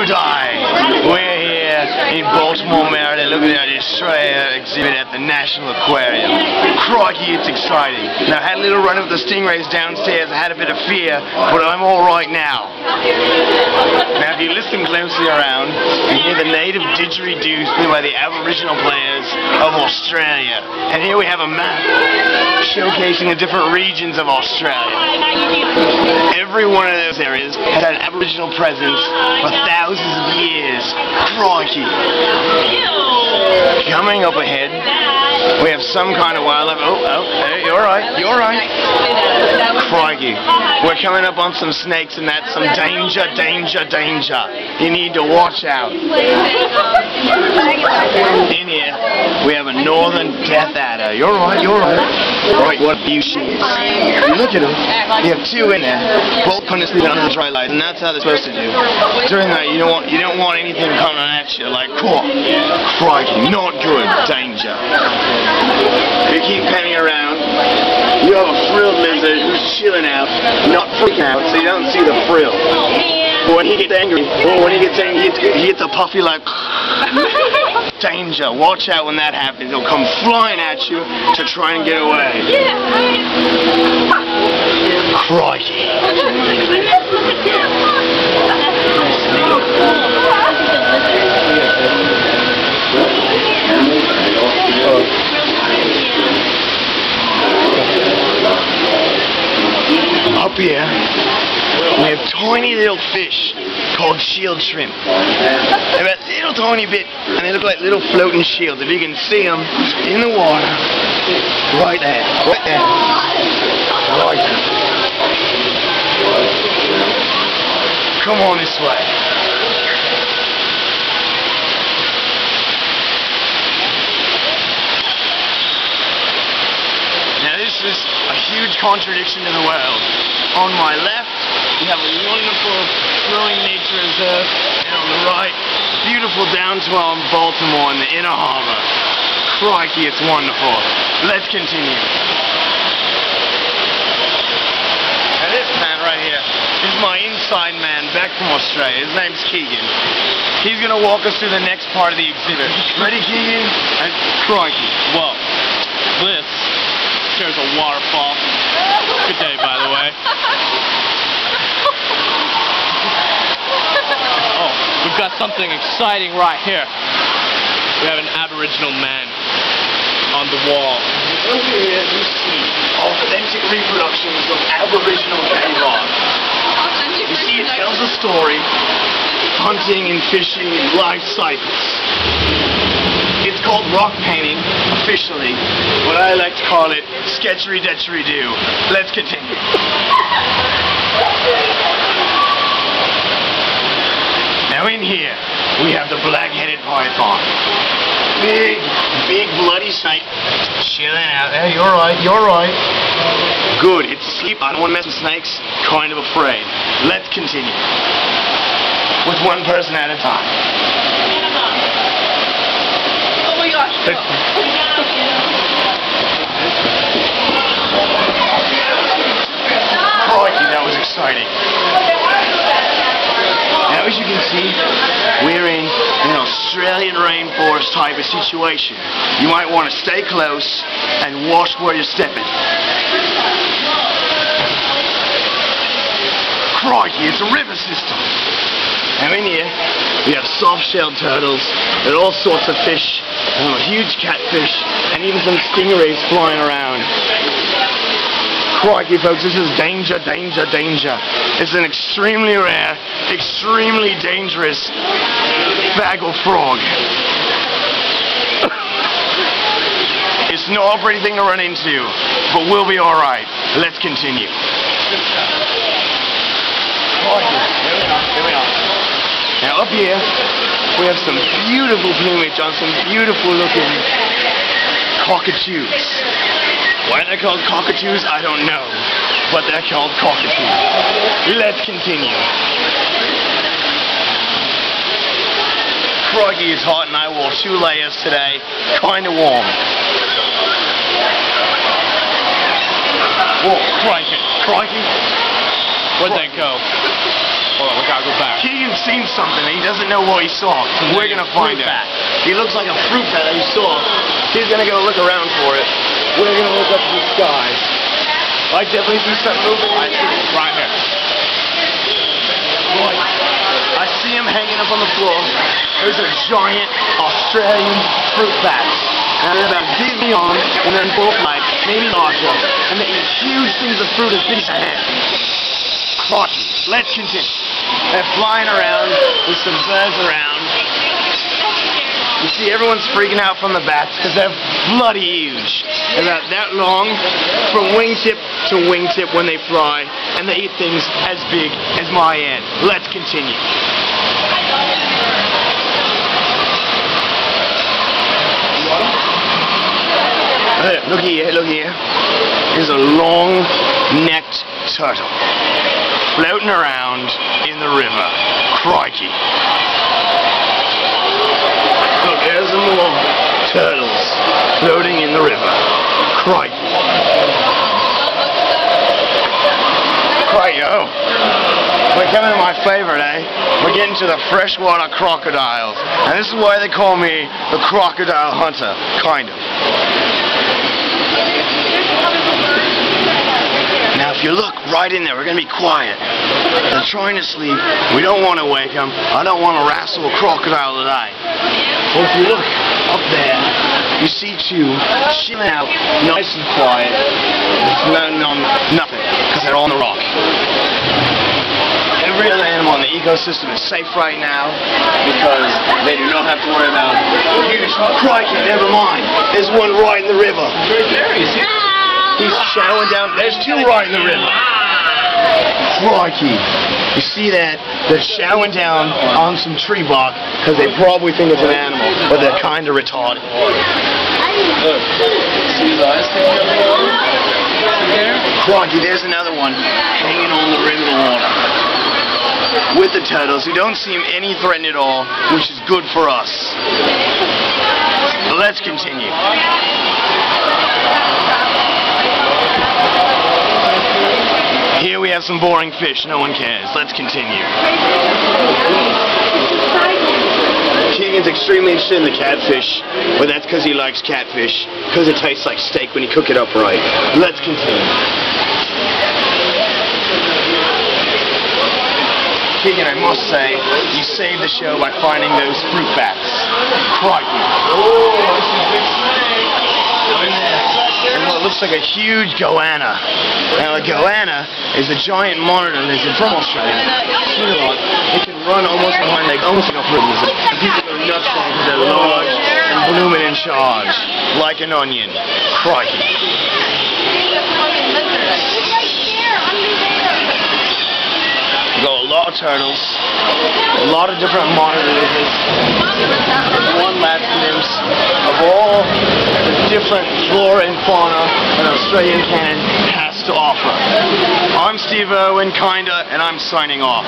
Crocodile. We're here in Baltimore, Maryland, looking at the Australia exhibit at the National Aquarium. Crikey, it's exciting. Now, I had a little run with the stingrays downstairs. I had a bit of fear, but I'm all right now. Now, if you listen closely around, you hear the native didgeridoos played by the Aboriginal players of Australia. And here we have a map showcasing the different regions of Australia. Every one of those areas has had an Aboriginal presence for thousands of years. Crikey. Coming up ahead, we have some kind of wildlife. Hey, you're right, you're right. Crikey. We're coming up on some snakes, and that's some danger, danger, danger. You need to watch out. In here, we have a northern death adder. You're right, you're right. Right, what beauty she is. You look at them, you have two in there, both kind of sleeping under the dry light, and that's how they're supposed to do. During that, you don't want anything coming at you like, crikey, not good, danger. You keep panning around, you have a frilled lizard who's chilling out, not freaking out, so you don't see the frill. But when he gets angry, he hits a puffy like, danger. Watch out when that happens. He'll come flying at you to try and get away. Crikey. Up here, we have tiny little fish called shield shrimp. They're a little tiny bit, and they look like little floating shields. If you can see them in the water, right there, right there, right there. Come on this way. Now this is a huge contradiction to the world. On my left, we have a wonderful flowing nature reserve, and on the right, beautiful downtown Baltimore in the inner harbor. Crikey, it's wonderful. Let's continue. Now this man right here is my inside man back from Australia. His name's Keegan. He's going to walk us through the next part of the exhibit. Ready, Keegan? And crikey. Whoa. This there's a waterfall. Good day, by the way. Oh, we've got something exciting right here. We have an Aboriginal man on the wall. Over here you see authentic reproductions of Aboriginal cave art. You see, it tells a story, hunting and fishing and life cycles. It's called rock painting, officially, but I like to call it sketchery-detchery-doo. Let's continue. Now in here, we have the black-headed python. Big, big bloody snake. Chilling out there. You're right, you're right. Good, it's asleep. I don't want to mess with snakes. Kind of afraid. Let's continue. With one person at a time. Oh my gosh. Crikey, that was exciting. Now, as you can see, we're in an Australian rainforest type of situation. You might want to stay close and watch where you're stepping. Crikey, it's a river system. Now in here, we have soft-shelled turtles, and all sorts of fish, and a huge catfish, and even some stingrays flying around. Crikey, folks, this is danger, danger, danger. It's an extremely rare, extremely dangerous fragel frog. It's not a pretty thing to run into, but we'll be alright. Let's continue. Here we are. Now up here, we have some beautiful plumage on some beautiful looking cockatoos. Why they're called cockatoos, I don't know, but they're called cockatoos. Let's continue. Crikey, it's hot and I wore 2 layers today. Kind of warm. Whoa, crikey, crikey. Where'd they go? Hold on, we gotta go back. Keegan's seen something and he doesn't know what he saw. We're gonna find out. He looks like a fruit bat that he saw. He's gonna go look around for it. We're gonna look up to the skies. I definitely see something moving. I see it right here. I see him hanging up on the floor. There's a giant Australian fruit bat. And they're about big beyond, and then both like maybe larger. And they eat huge things of fruit as big as a hand. Crikey, let's continue. They're flying around, there's some birds around. You see everyone's freaking out from the bats because they're bloody huge. They're about that long from wingtip to wingtip when they fly, and they eat things as big as my hand. Let's continue. Look here, look here. There's a long-necked turtle floating around in the river. Crikey. Look, there's some more turtles floating in the river. Crikey. Crikey, oh. We're coming to my favorite, eh? We're getting to the freshwater crocodiles. And this is why they call me the Crocodile Hunter, kind of. Now, if you look right in there, we're going to be quiet. They're trying to sleep. We don't want to wake them. I don't want to wrestle a crocodile today. Well, if you look up there, you see two chilling out, nice and quiet. There's nothing, because they're on the rock. Every other animal in the ecosystem is safe right now because they do not have to worry about crikey, never mind. There's one right in the river. He's showering down. There's two right in the river. Crikey. You see that? They're showering down on some tree bark because they probably think it's an animal, but they're kind of retarded. See his eyes sticking up in the water? Crikey, there's another one hanging on the rim of the water with the turtles who don't seem any threatened at all, which is good for us. Let's continue. Here we have some boring fish. No one cares. Let's continue. Keegan's extremely interested in the catfish, but that's because he likes catfish, because it tastes like steak when you cook it up right. Let's continue. Keegan, I must say, you saved the show by finding those fruit bats. Crikey. And what looks like a huge goanna. Now a goanna is a giant monitor that's in from Australia. It can run almost behind like almost like a prison. And people go nuts for them because they're large and blooming in charge. Like an onion. Crikey. You got a lot of turtles, a lot of different monitors, one last glimpse of all the different flora and fauna an Australian canon has to offer. I'm Steve Irwin, kinda, and I'm signing off.